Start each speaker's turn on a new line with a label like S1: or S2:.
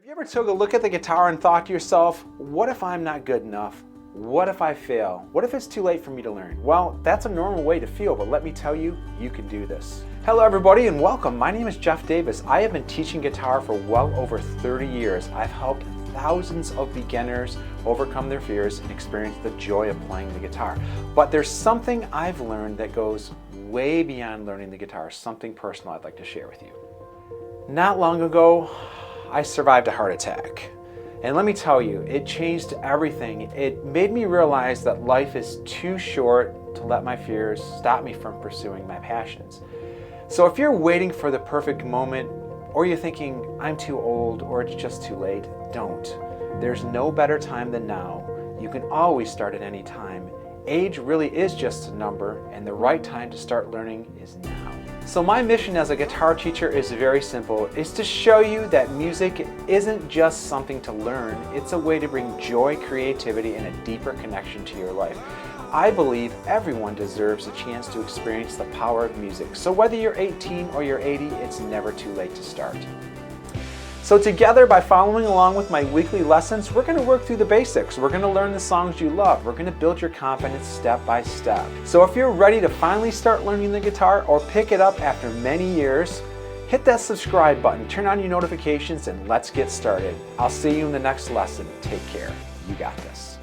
S1: You ever took a look at the guitar and thought to yourself, what if I'm not good enough? What if I fail? What if it's too late for me to learn? Well, that's a normal way to feel, but let me tell you, you can do this. Hello everybody and welcome. My name is Jeff Davis. I have been teaching guitar for well over 30 years. I've helped thousands of beginners overcome their fears and experience the joy of playing the guitar. But there's something I've learned that goes way beyond learning the guitar, something personal I'd like to share with you. Not long ago, I survived a heart attack. And let me tell you, it changed everything. It made me realize that life is too short to let my fears stop me from pursuing my passions. So if you're waiting for the perfect moment, or you're thinking, I'm too old, or it's just too late, don't. There's no better time than now. You can always start at any time. Age really is just a number, and the right time to start learning is now. So my mission as a guitar teacher is very simple. It's to show you that music isn't just something to learn, it's a way to bring joy, creativity, and a deeper connection to your life. I believe everyone deserves a chance to experience the power of music. So whether you're 18 or you're 80, it's never too late to start. So together, by following along with my weekly lessons, we're going to work through the basics. We're going to learn the songs you love. We're going to build your confidence step by step. So if you're ready to finally start learning the guitar or pick it up after many years, hit that subscribe button, turn on your notifications, and let's get started. I'll see you in the next lesson. Take care. You got this.